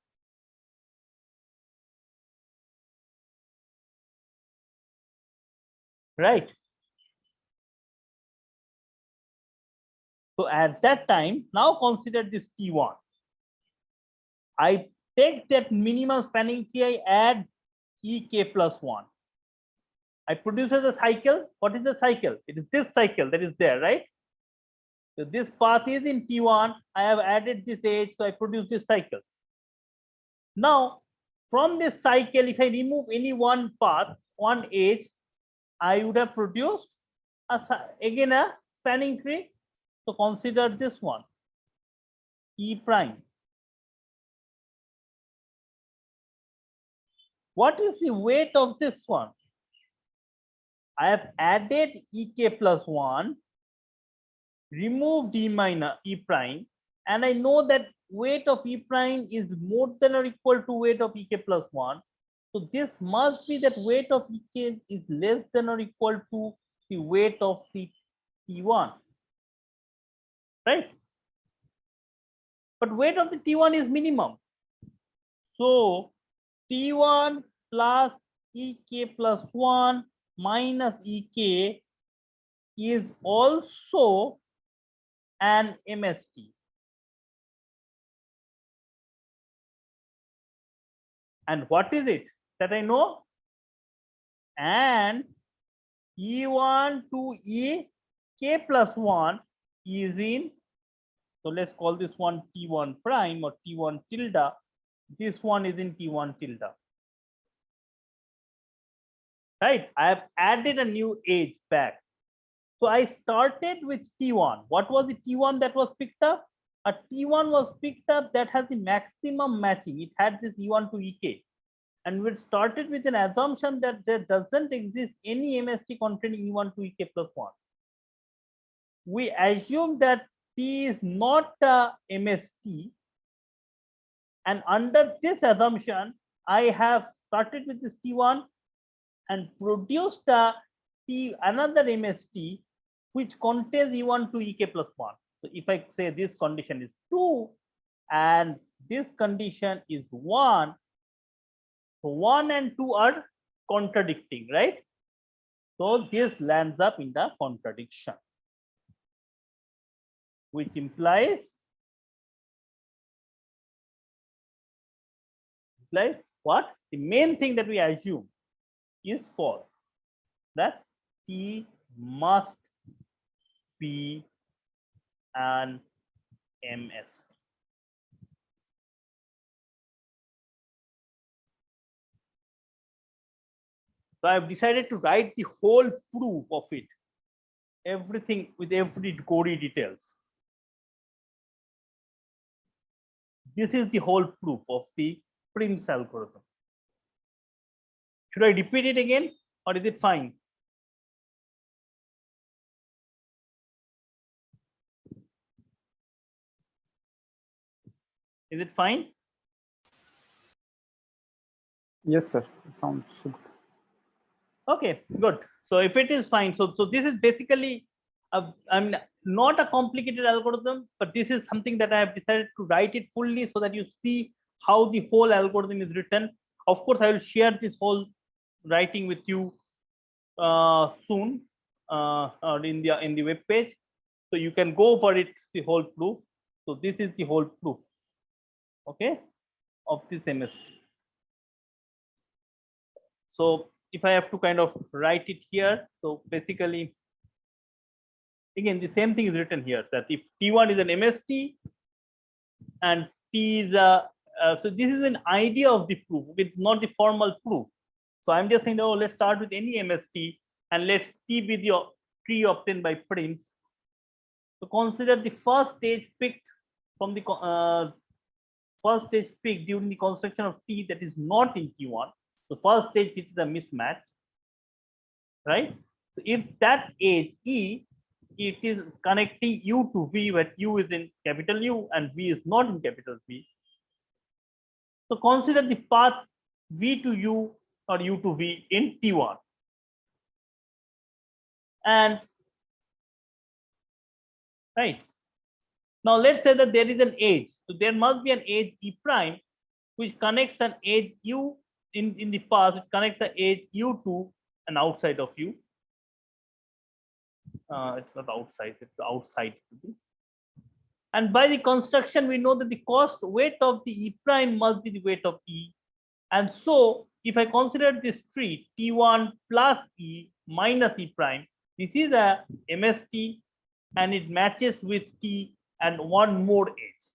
Right. So at that time, now consider this T1. I take that minimum spanning tree, I add ek plus 1. I produce a cycle. What is the cycle? It is this cycle that is there, right? So this path is in T1. I have added this edge, so I produce this cycle. Now, from this cycle, if I remove any one path, one edge, I would have produced again a spanning tree. So consider this one, E prime. What is the weight of this one? I have added ek plus 1, removed E prime, and I know that weight of E prime is more than or equal to weight of ek plus 1. So this must be that weight of ek is less than or equal to the weight of the T1. Right? But weight of the T1 is minimum. So T1 plus ek plus 1 minus ek is also an MST. And what is it that I know? And E1 to ek plus 1 is in, so let's call this one T1 prime or T1 tilde. This one is in T1 tilde. Right? I have added a new edge back. So I started with T1. What was the T1 that was picked up? A T1 was picked up that has the maximum matching. It had this E1 to ek. And we started with an assumption that there doesn't exist any MST containing E1 to ek plus 1. We assume that T is not a MST. And under this assumption, I have started with this T1 and produced another MST which contains E1 to ek plus 1. So if I say this condition is 2 and this condition is 1, so 1 and 2 are contradicting, right? So this lands up in the contradiction. which implies what? The main thing that we assume is false, that T must be an MST. So I have decided to write the whole proof of it, everything with every gory details. This is the whole proof of the Prim's algorithm. Should I repeat it again, or is it fine? Is it fine? Yes, sir. Sounds good. Okay, good. So if it is fine, so this is basically I'm not a complicated algorithm, but this is something that I have decided to write it fully so that you see how the whole algorithm is written. Of course, I will share this whole writing with you soon or in the web page, so you can go for it, the whole proof. So this is the whole proof, okay, of this MST. So if I have to kind of write it here, so basically, again, the same thing is written here, that if T1 is an MST and T is a, so this is an idea of the proof, it's not the formal proof. So I'm just saying, oh, let's start with any MST and let's T be the tree obtained by Prims. So consider the first stage picked from the first stage picked during the construction of T that is not in T1. So first stage is the mismatch, right? So if that edge E, it is connecting U to V, where U is in capital U and V is not in capital V. So consider the path V to U or U to V in T1. And right now, let's say that there is an edge. So there must be an edge E prime which connects an edge U in the path, which connects the edge U to an outside of U. It's not outside, it's outside. And by the construction, we know that the cost weight of the E prime must be the weight of E. And so if I consider this tree T1 plus E minus E prime, this is a MST and it matches with T and one more edge.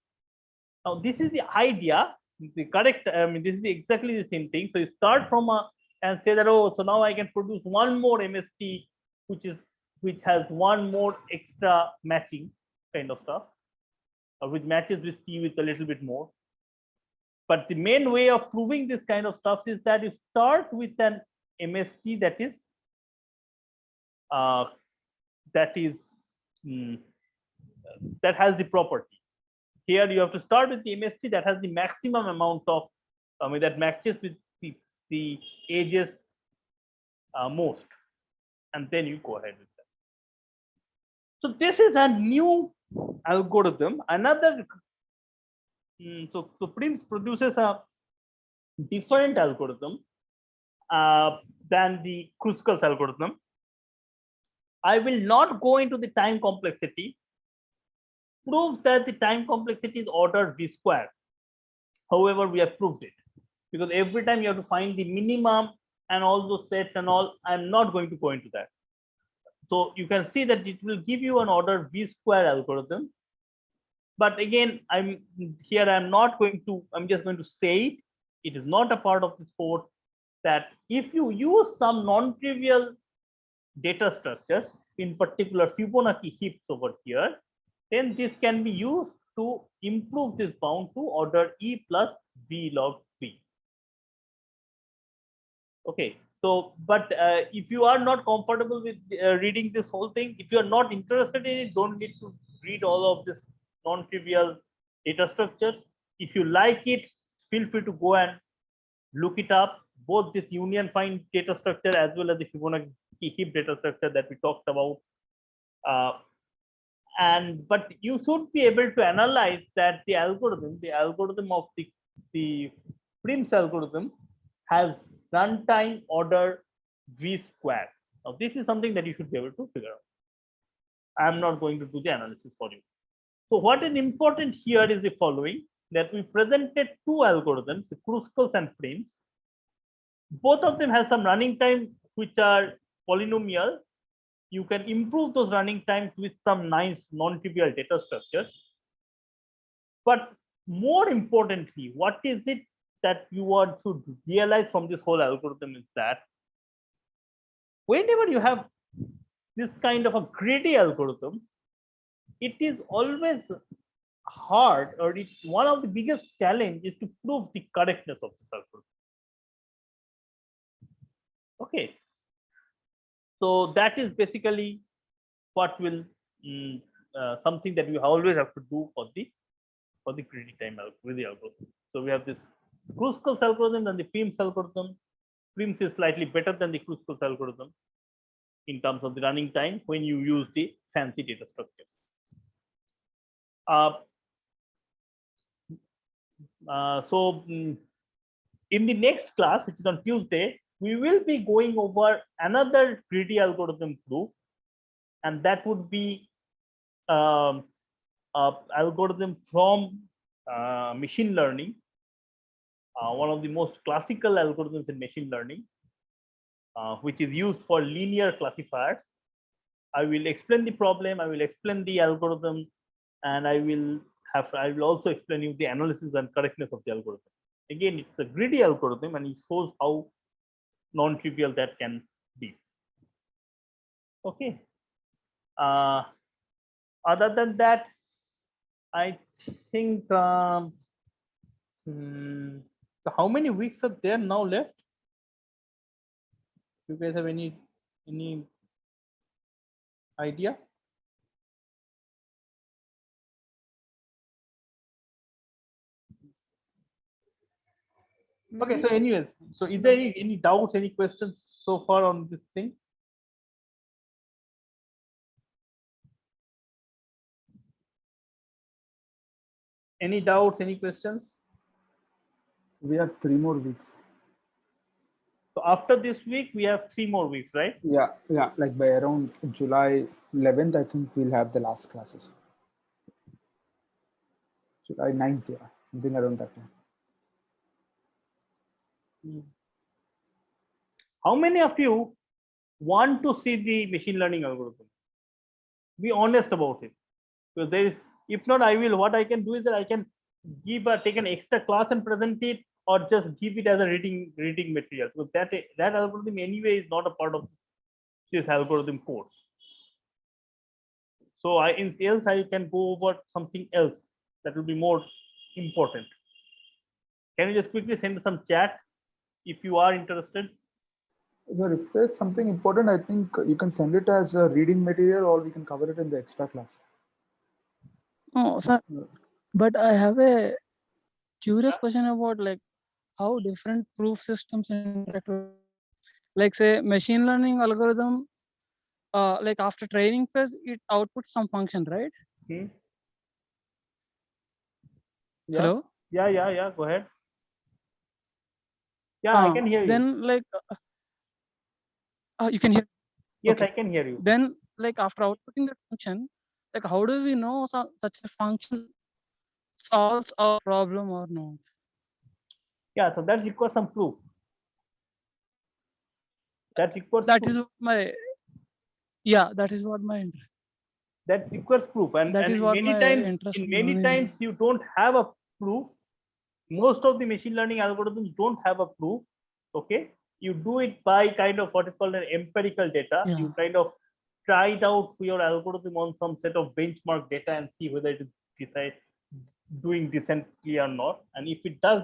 Now this is the idea, the correct, this is exactly the same thing. So you start from a and say that, oh, so now I can produce one more MST, which has one more extra matching kind of stuff, or which matches with T with a little bit more. But the main way of proving this kind of stuff is that you start with an MST that has the property. Here you have to start with the MST that has the maximum amount of, that matches with the edges most, and then you go ahead with that. So this is a new algorithm. Another, so Prims produces a different algorithm than the Kruskal's algorithm. I will not go into the time complexity. Proves that the time complexity is order V square. However, we have proved it because every time you have to find the minimum and all those sets and all. I'm not going to go into that. So you can see that it will give you an order V square algorithm. But again, I'm just going to say it. It is not a part of this course, that if you use some non-trivial data structures, in particular Fibonacci heaps over here, then this can be used to improve this bound to order E plus V log V. Okay, so but if you are not comfortable with reading this whole thing, if you are not interested in it, don't need to read all of this non-trivial data structures. If you like it, feel free to go and look it up, both this union find data structure as well as the Fibonacci heap data structure that we talked about. But you should be able to analyze that the algorithm of the Prims algorithm has runtime order V square. Now this is something that you should be able to figure out. I'm not going to do the analysis for you. So what is important here is the following, that we presented two algorithms, Kruskal's and Prim's. Both of them have some running time which are polynomial. You can improve those running times with some nice non-trivial data structures. But more importantly, what is it that you want to realize from this whole algorithm is that whenever you have this kind of a greedy algorithm, it is always hard, or one of the biggest challenge is to prove the correctness of this algorithm. Okay, so that is basically what will something that we always have to do for the greedy time greedy algorithm. So we have this Kruskal's algorithm and the Prim's algorithm. Prim's is slightly better than the Kruskal's algorithm in terms of the running time when you use the fancy data structures. In the next class, which is on Tuesday, we will be going over another greedy algorithm proof, and that would be algorithm from machine learning, one of the most classical algorithms in machine learning, which is used for linear classifiers. I will explain the problem, I will explain the algorithm, and I will also explain you the analysis and correctness of the algorithm. Again, it's a greedy algorithm, and it shows how non-trivial that can be. Okay. Other than that, I think so how many weeks are there now left? You guys have any idea? Okay, so anyways, so is there any doubts, any questions so far on this thing? Any doubts, any questions? We have 3 more weeks. So after this week, we have 3 more weeks, right? Yeah, like by around July 11th, I think we'll have the last classes. July 9th, yeah, something around that time. How many of you want to see the machine learning algorithm? Be honest about it. So there is, if not, I will. What I can do is that I can take an extra class and present it, or just give it as a reading material. So that algorithm anyway is not a part of this algorithm course. So else I can go over something else that will be more important. Can you just quickly send some chat if you are interested? Sir, if there's something important, I think you can send it as a reading material, or we can cover it in the extra class. Oh, sir. But I have a curious question about like how different proof systems interact with, like say machine learning algorithm, like after training phase, it outputs some function, right? Yeah. Hello? Yeah. Go ahead. Yeah, I can hear you. Then like, you can hear? Yes, Okay. I can hear you. Then like after outputting that function, like how do we know such a function solves our problem or not? Yeah, so that requires some proof. That requires That proof. is my, yeah, that is what my interest. That requires proof, and That is what many my times interest in many in times you don't have a proof. Most of the machine learning algorithms don't have a proof. Okay, you do it by kind of what is called an empirical data. Yeah. You kind of try it out your algorithm on some set of benchmark data and see whether it is doing decently or not. And if it does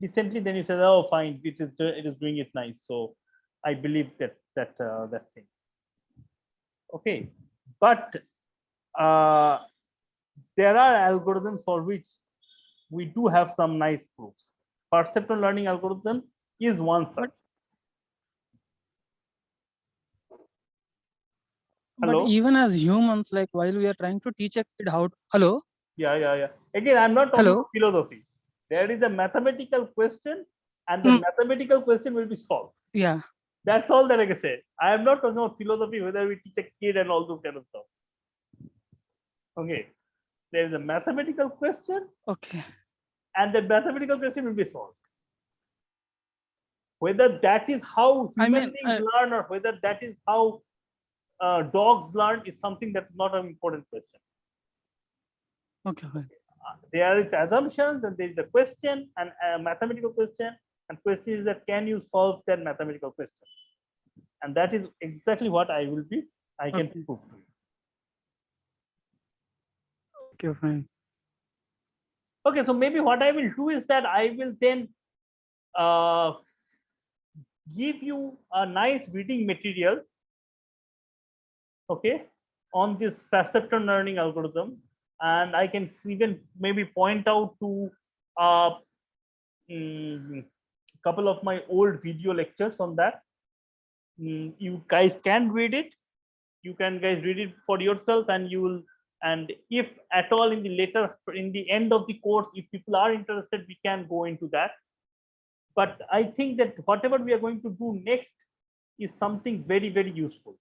decently, then you say, oh fine, it is doing it nice. So I believe that thing. Okay, but there are algorithms for which we do have some nice proofs. Perceptual learning algorithm is one such. But even as humans, like while we are trying to teach a kid how to, hello? Yeah. Again, I'm not talking about philosophy. There is a mathematical question, and the mathematical question will be solved. Yeah. That's all that I can say. I am not talking about philosophy, whether we teach a kid and all those kind of stuff. Okay. there is a mathematical question, Okay. and the mathematical question will be solved. Whether that is how I human mean, beings learn, or whether that is how dogs learn, is something that's not an important question. Okay, fine. There is assumptions, and there is a question, and a mathematical question, and question is that can you solve that mathematical question? And that is exactly what I can Okay. prove to you. Okay, fine. Okay, so maybe what I will do is that I will then give you a nice reading material, okay, on this perceptron learning algorithm, and I can even maybe point out to a couple of my old video lectures on that. You guys can read it. You can guys read it for yourself, and you will. And if at all in the end of the course, if people are interested, we can go into that. But I think that whatever we are going to do next is something very, very useful.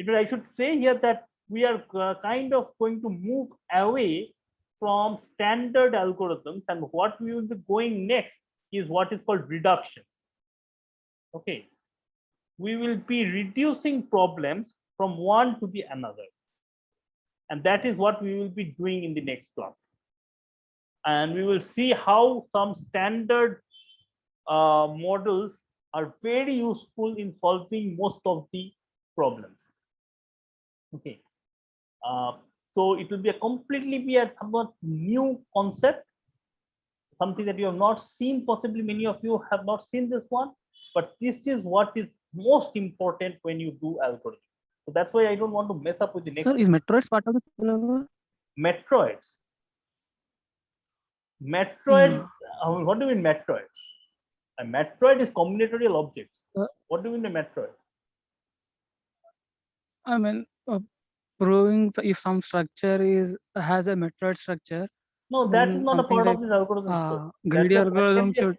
I should say here that we are kind of going to move away from standard algorithms, and what we will be going next is what is called reduction. Okay, we will be reducing problems from one to the another, and that is what we will be doing in the next class. And we will see how some standard models are very useful in solving most of the problems. Okay, so it will be a somewhat new concept, something that you have not seen. Possibly many of you have not seen this one, but this is what is most important when you do algorithm. So that's why I don't want to mess up with the next. Sir, is Metroids part of the syllabus? Metroids. What do you mean Metroids? A Metroid is combinatorial objects. What do you mean a Metroid? I mean, proving if some structure has a Metroid structure. No, that is not a part of this algorithm. Greedy algorithm should.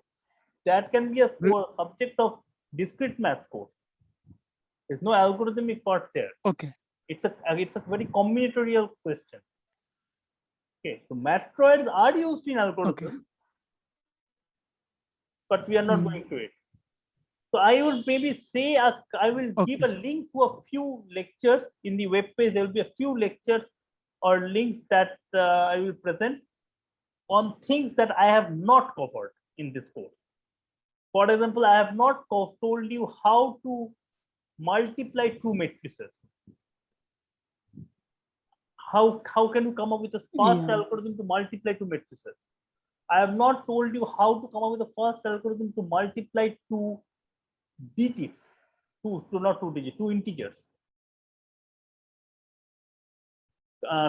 That can be a subject of discrete math course. There's no algorithmic part there. Okay. It's a very combinatorial question. Okay, so Metroids are used in algorithms, Okay. but we are not going to it. So I would maybe say I will give a Okay. link to a few lectures in the web page. There will be a few lectures or links that I will present on things that I have not covered in this course. For example, I have not told you how to multiply two matrices. How can you come up with a fast algorithm to multiply two matrices? I have not told you how to come up with a fast algorithm to multiply two digits, two integers,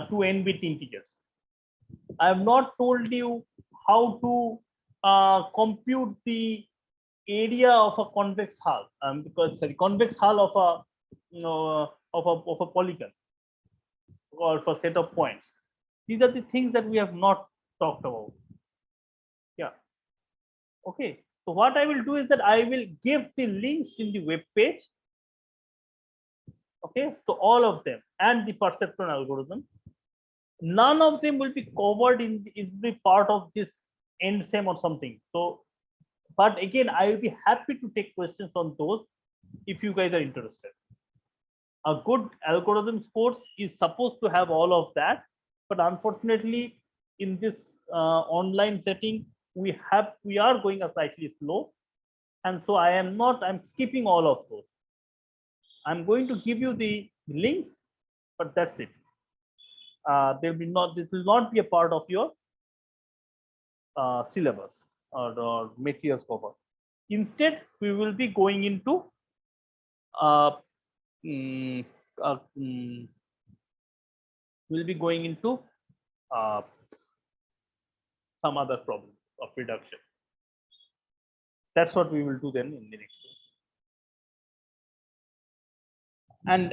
two n-bit integers. I have not told you how to compute the area of a convex hull, convex hull of a polygon, or for set of points. These are the things that we have not talked about. Yeah. Okay. So what I will do is that I will give the links in the web page. Okay, so all of them and the perceptron algorithm. None of them will be covered is be part of this EndSem or something. So, but again, I will be happy to take questions on those if you guys are interested. A good algorithms course is supposed to have all of that, but unfortunately, in this online setting, we are going a slightly slow, and so I'm skipping all of those. I'm going to give you the links, but that's it. This will not be a part of your syllabus or materials cover. Instead, we will be going into some other problem of reduction. That's what we will do then in the next class.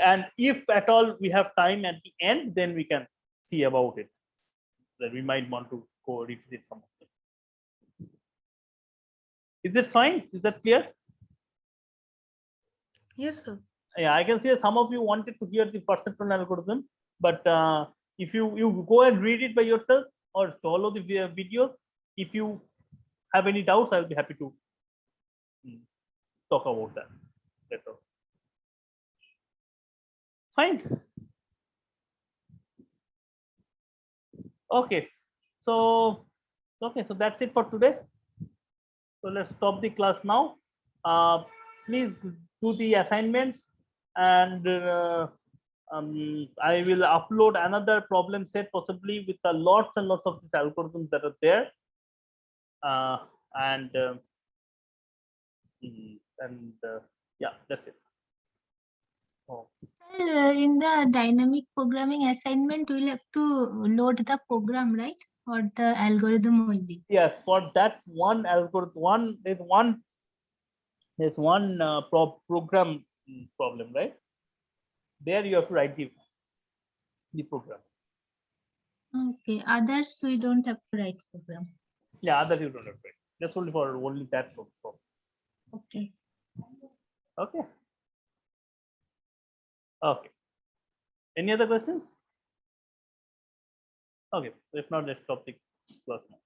And if at all we have time at the end, then we can see about it, that we might want to go revisit some of them. Is it fine? Is that clear? Yes, sir. Yeah, I can see that some of you wanted to hear the perceptron algorithm, but if you go and read it by yourself or follow the video, if you have any doubts, I'll be happy to talk about that later. Fine. Okay, so that's it for today. So let's stop the class now. Please do the assignments, and I will upload another problem set possibly with lots and lots of these algorithms that are there. Yeah, that's it. Oh. Sir, in the dynamic programming assignment, we'll have to load the program, right? Or the algorithm only? Yes, for that one algorithm, there's one program problem, right? There you have to write the program. Okay, others we don't have to write program. Yeah, others you don't have to write. That's only for that program. Okay. Okay. Okay. Any other questions? Okay. So if not, let's stop the class now.